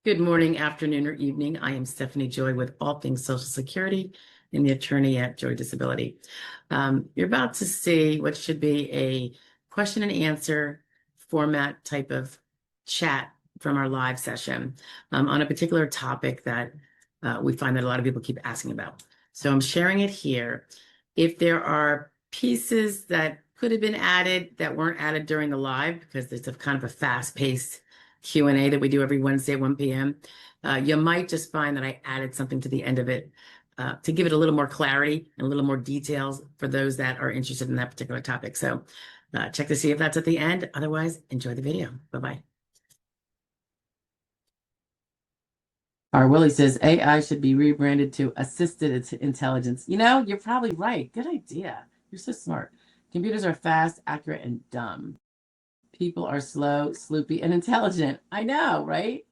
Good morning, afternoon, or evening. I am Stephanie Joy with All Things Social Security and the attorney at Joy Disability. You're about to see what should be a question and answer format type of chat from our live session on a particular topic that we find that a lot of people keep asking about. So I'm sharing it here. If there are pieces that could have been added that weren't added during the live, because there's a kind of a fast-paced Q&A that we do every Wednesday at 1 p.m. You might just find that I added something to the end of it to give it a little more clarity and a little more details for those that are interested in that particular topic. So check to see if that's at the end. Otherwise, enjoy the video. Bye-bye. Our Willie says AI should be rebranded to assisted intelligence. You know, you're probably right. Good idea. You're so smart. Computers are fast, accurate, and dumb. People are slow, sloopy, and intelligent. I know, right?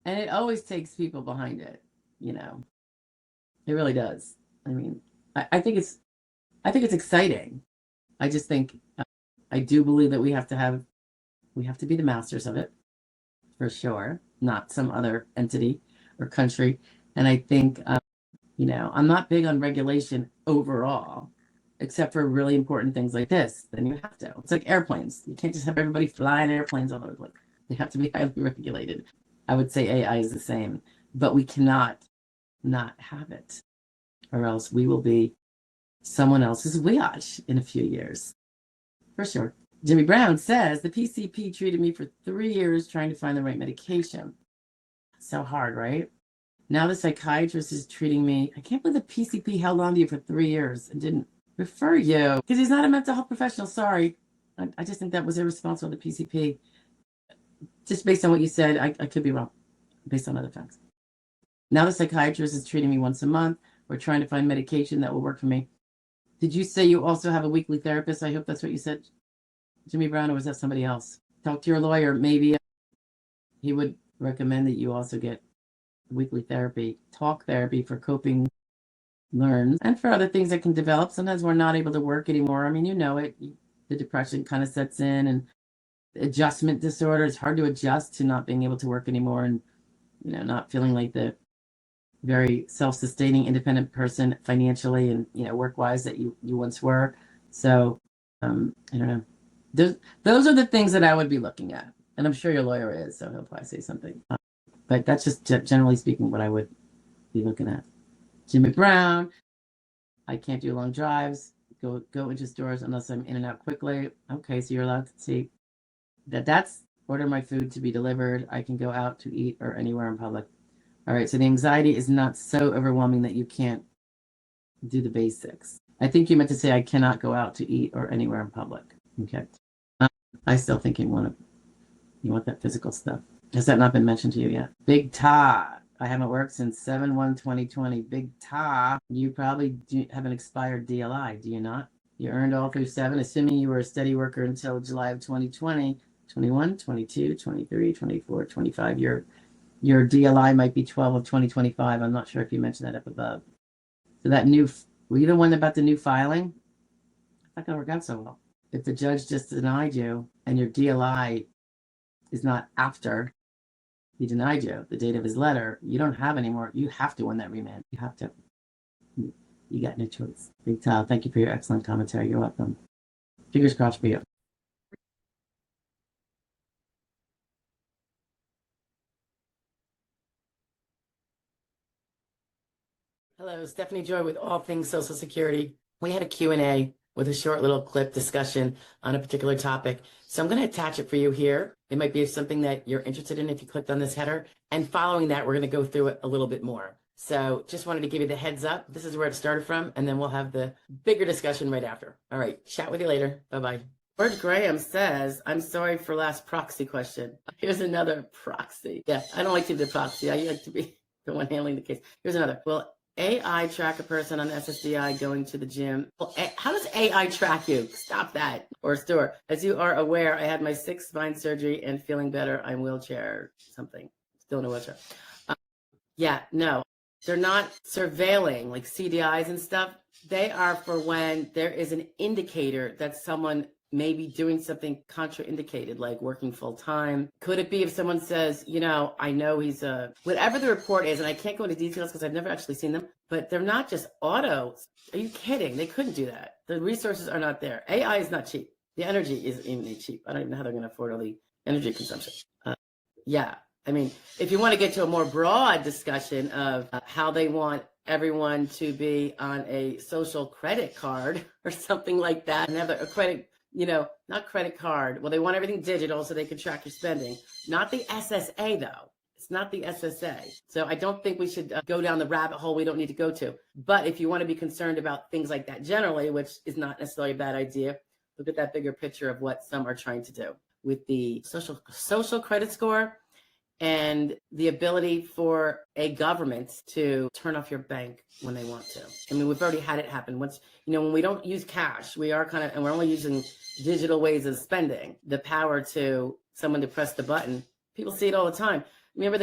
And it always takes people behind it, you know. It really does. I mean, I think it's exciting. I just think I do believe that we have to be the masters of it, for sure, not some other entity or country. And I think, you know, I'm not big on regulation overall, except for really important things like this. Then you have to. It's like airplanes. You can't just have everybody flying airplanes all over the place. They have to be highly regulated. I would say AI is the same, but we cannot not have it, or else we will be someone else's wiatch in a few years, for sure. Jimmy Brown says, the PCP treated me for 3 years trying to find the right medication. So hard, right? Now the psychiatrist is treating me. I can't believe the PCP held on to you for 3 years and didn't refer you because he's not a mental health professional. Sorry. I just think that was irresponsible of the PCP. Just based on what you said, I could be wrong based on other facts. Now the psychiatrist is treating me once a month. We're trying to find medication that will work for me. Did you say you also have a weekly therapist? I hope that's what you said, Jimmy Brown, or was that somebody else? Talk to your lawyer. Maybe he would recommend that you also get weekly therapy, talk therapy for coping learns and for other things that can develop. Sometimes we're not able to work anymore. I mean, you know it. The depression kind of sets in, and adjustment disorder. It's hard to adjust to not being able to work anymore, and you know, not feeling like the very self-sustaining, independent person financially and work-wise that you once were. So I don't know. Those are the things that I would be looking at, and I'm sure your lawyer is, so he'll probably say something. But that's just generally speaking what I would be looking at. Jimmy Brown, I can't do long drives. Go into stores unless I'm in and out quickly. Okay, so you're allowed to see that's order my food to be delivered. I can go out to eat or anywhere in public. All right, so the anxiety is not so overwhelming that you can't do the basics. I think you meant to say I cannot go out to eat or anywhere in public. Okay. I still think you want that physical stuff. Has that not been mentioned to you yet? Big Ta. I haven't worked since 7/1/2020. Big Ta. You probably have an expired DLI, do you not? You earned all through 7, assuming you were a steady worker until July of 2020, 21, 22, 23, 24, 25. Your DLI might be 12 of 2025. I'm not sure if you mentioned that up above. So that were you the one about the new filing? Not gonna work out so well. If the judge just denied you and your DLI is not after he denied you the date of his letter, you don't have any more. You have to win that remand. You have to. You got no choice. Big Tal, thank you for your excellent commentary. You're welcome. Fingers crossed for you. Hello, Stephanie Joy with All Things Social Security. We had a Q&A with a short little clip discussion on a particular topic. So I'm going to attach it for you here. It might be something that you're interested in if you clicked on this header. And following that, we're going to go through it a little bit more. So just wanted to give you the heads up. This is where it started from, and then we'll have the bigger discussion right after. All right, chat with you later. Bye-bye. George Graham says, I'm sorry for last proxy question. Here's another proxy. Yeah, I don't like to do the proxy. I like to be the one handling the case. Here's another. Will AI track a person on SSDI going to the gym? Well, how does AI track you? Stop that. Or Stuart, as you are aware, I had my 6th spine surgery and feeling better. I'm wheelchair something. Still in a wheelchair. Yeah, no. They're not surveilling like CDIs and stuff. They are for when there is an indicator that someone maybe doing something contraindicated, like working full time? Could it be if someone says, you know, I know he's whatever the report is, and I can't go into details because I've never actually seen them, but they're not just autos. Are you kidding? They couldn't do that. The resources are not there. AI is not cheap. The energy isn't even cheap. I don't even know how they're going to afford all the energy consumption. Yeah. I mean, if you want to get to a more broad discussion of how they want everyone to be on a social credit card or something like that, and have a credit, you know, not credit card. Well, they want everything digital so they can track your spending. Not the SSA, though. It's not the SSA. So I don't think we should go down the rabbit hole we don't need to go to. But if you want to be concerned about things like that generally, which is not necessarily a bad idea, look at that bigger picture of what some are trying to do with the social credit score and the ability for a government to turn off your bank when they want to. I mean, we've already had it happen. Once, you know, when we don't use cash, we are kind of, and we're only using digital ways of spending, the power to someone to press the button. People see it all the time. Remember,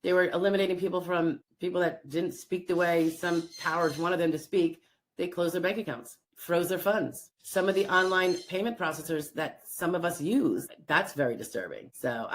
they were eliminating people from people that didn't speak the way some powers wanted them to speak. They closed their bank accounts, froze their funds. Some of the online payment processors that some of us use, that's very disturbing. So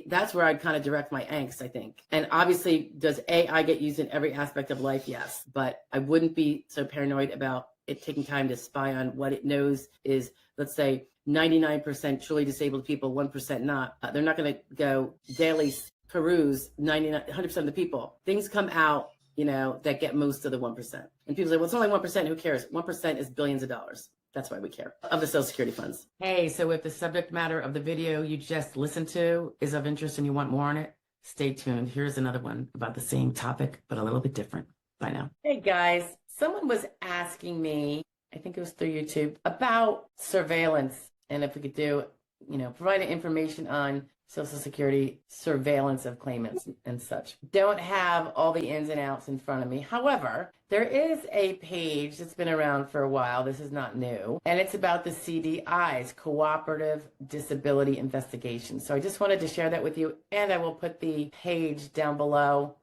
that's where I'd kind of direct my angst, I think. And obviously, does AI get used in every aspect of life? Yes. But I wouldn't be so paranoid about it taking time to spy on what it knows is, let's say, 99% truly disabled people, 1% not. They're not going to go daily peruse 100% of the people. Things come out, you know, that get most of the 1%. And people say, well, it's only 1%. Who cares? 1% is billions of dollars. That's why we care, of the Social Security funds. Hey, so if the subject matter of the video you just listened to is of interest and you want more on it, stay tuned. Here's another one about the same topic, but a little bit different. Bye now. Hey guys, someone was asking me, I think it was through YouTube, about surveillance and if we could do, you know, provide information on Social Security surveillance of claimants and such. Don't have all the ins and outs in front of me. However, there is a page that's been around for a while. This is not new. And it's about the CDIs, Cooperative Disability Investigation. So I just wanted to share that with you. And I will put the page down below.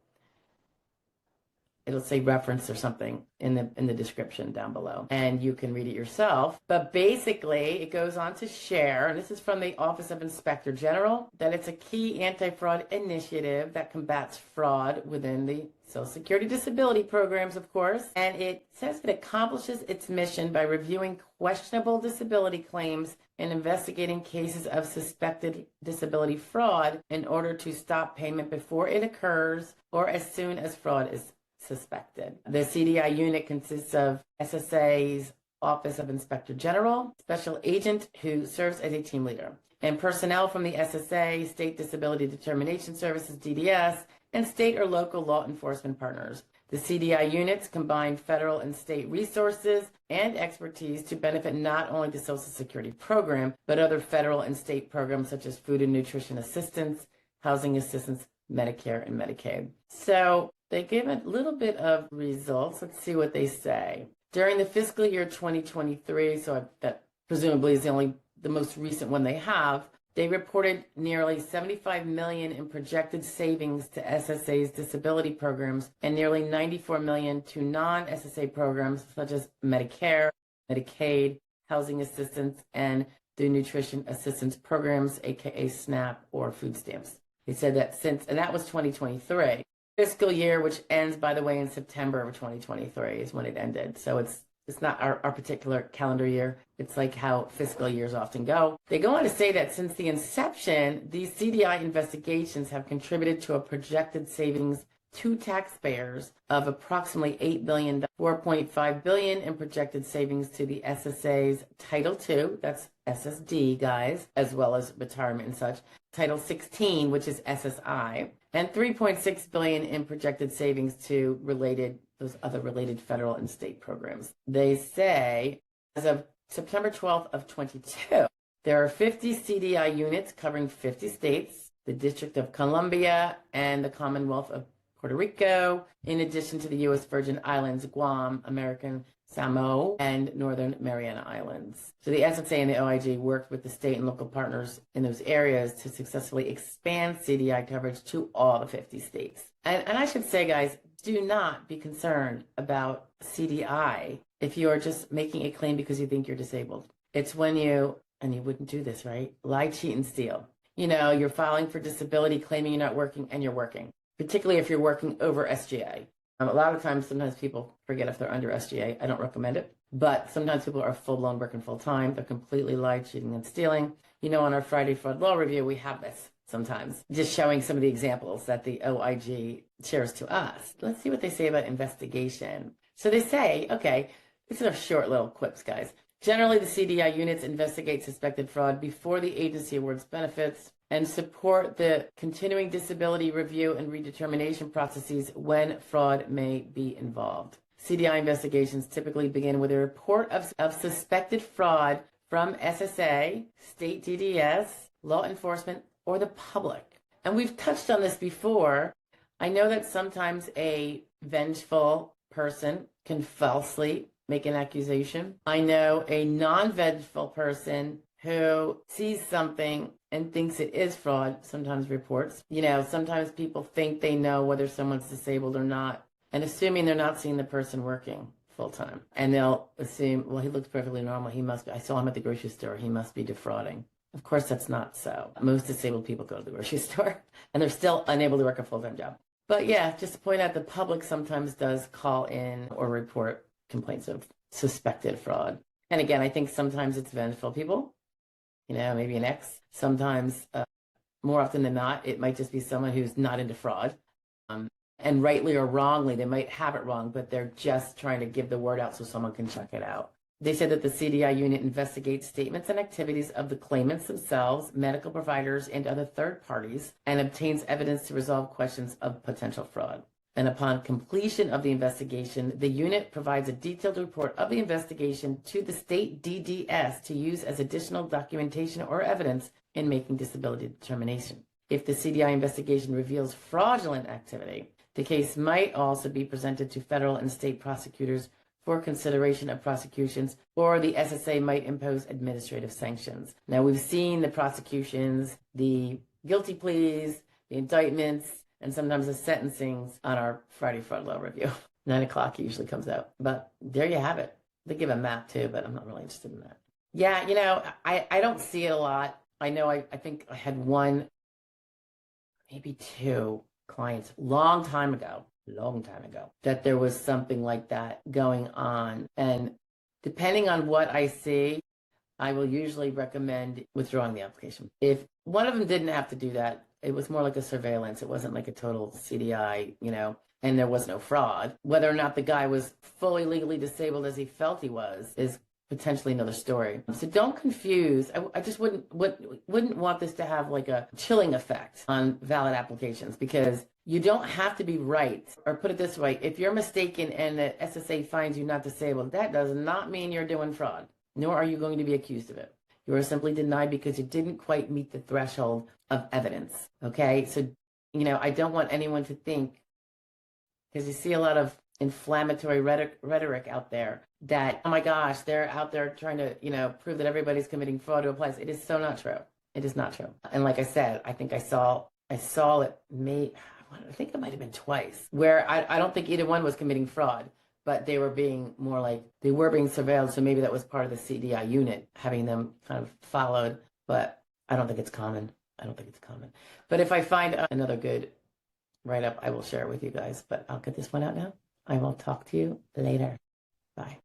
It'll say reference or something in the description down below, and you can read it yourself. But basically, it goes on to share, and this is from the Office of Inspector General, that it's a key anti-fraud initiative that combats fraud within the Social Security disability programs, of course. And it says it accomplishes its mission by reviewing questionable disability claims and investigating cases of suspected disability fraud in order to stop payment before it occurs or as soon as fraud is suspected. The CDI unit consists of SSA's Office of Inspector General, special agent who serves as a team leader, and personnel from the SSA, State Disability Determination Services, DDS, and state or local law enforcement partners. The CDI units combine federal and state resources and expertise to benefit not only the Social Security program, but other federal and state programs such as food and nutrition assistance, housing assistance, Medicare, and Medicaid. So they give a little bit of results. Let's see what they say. During the fiscal year 2023, so that presumably is the most recent one they have, they reported nearly $75 million in projected savings to SSA's disability programs and nearly $94 million to non-SSA programs such as Medicare, Medicaid, housing assistance, and the nutrition assistance programs, aka SNAP or food stamps. They said that and that was 2023. Fiscal year, which ends, by the way, in September of 2023 is when it ended. So it's not our particular calendar year. It's like how fiscal years often go. They go on to say that since the inception, these CDI investigations have contributed to a projected savings to taxpayers of approximately $8 billion, $4.5 billion in projected savings to the SSA's Title II, that's SSD, guys, as well as retirement and such, Title 16, which is SSI, and $3.6 billion in projected savings to those other related federal and state programs. They say, as of September 12th of 22, there are 50 CDI units covering 50 states, the District of Columbia, and the Commonwealth of Puerto Rico, in addition to the U.S. Virgin Islands, Guam, American Samoa, and Northern Mariana Islands. So the SSA and the OIG worked with the state and local partners in those areas to successfully expand CDI coverage to all the 50 states. And I should say, guys, do not be concerned about CDI if you are just making a claim because you think you're disabled. It's when you and you wouldn't do this, right? Lie, cheat, and steal. You know, you're filing for disability, claiming you're not working, and you're working, particularly if you're working over SGA. A lot of times, sometimes people forget if they're under SGA. I don't recommend it. But sometimes people are full-blown working full-time. They're completely lying, cheating, and stealing. You know, on our Friday Fraud Law Review, we have this sometimes, just showing some of the examples that the OIG shares to us. Let's see what they say about investigation. So they say, okay, these are short little quips, guys. Generally, the CDI units investigate suspected fraud before the agency awards benefits and support the continuing disability review and redetermination processes when fraud may be involved. CDI investigations typically begin with a report of suspected fraud from SSA, state DDS, law enforcement, or the public. And we've touched on this before. I know that sometimes a vengeful person can falsely make an accusation. I know a non-vengeful person who sees something and thinks it is fraud sometimes reports. You know, sometimes people think they know whether someone's disabled or not, and assuming they're not seeing the person working full time. And they'll assume, well, he looks perfectly normal. He must be, I saw him at the grocery store. He must be defrauding. Of course, that's not so. Most disabled people go to the grocery store and they're still unable to work a full-time job. But yeah, just to point out, the public sometimes does call in or report complaints of suspected fraud. And again, I think sometimes it's vengeful people, you know, maybe an ex. Sometimes, more often than not, it might just be someone who's not into fraud. And rightly or wrongly, they might have it wrong, but they're just trying to give the word out so someone can check it out. They said that the CDI unit investigates statements and activities of the claimants themselves, medical providers, and other third parties, and obtains evidence to resolve questions of potential fraud. And upon completion of the investigation, the unit provides a detailed report of the investigation to the state DDS to use as additional documentation or evidence in making disability determination. If the CDI investigation reveals fraudulent activity, the case might also be presented to federal and state prosecutors for consideration of prosecutions, or the SSA might impose administrative sanctions. Now, we've seen the prosecutions, the guilty pleas, the indictments, and sometimes the sentencings on our Friday Fraud Law Review. 9 o'clock usually comes out. But there you have it. They give a map too, but I'm not really interested in that. Yeah, you know, I don't see it a lot. I know I think I had one, maybe two clients long time ago, that there was something like that going on. And depending on what I see, I will usually recommend withdrawing the application. If one of them didn't have to do that, it was more like a surveillance. It wasn't like a total CDI, you know, and there was no fraud. Whether or not the guy was fully legally disabled as he felt he was is potentially another story. So don't confuse. I just wouldn't want this to have like a chilling effect on valid applications, because you don't have to be right. Or put it this way, if you're mistaken and the SSA finds you not disabled, that does not mean you're doing fraud, nor are you going to be accused of it. You are simply denied because you didn't quite meet the threshold of evidence. Okay? So, you know, I don't want anyone to think, because you see a lot of inflammatory rhetoric out there that, oh my gosh, they're out there trying to, you know, prove that everybody's committing fraud to a place. It is so not true. It is not true. And like I said, I think I saw it I think it might have been twice, where I don't think either one was committing fraud, but they were being surveilled. So maybe that was part of the CDI unit, having them kind of followed, but I don't think it's common. But if I find another good write-up, I will share it with you guys, but I'll get this one out now. I will talk to you later. Bye.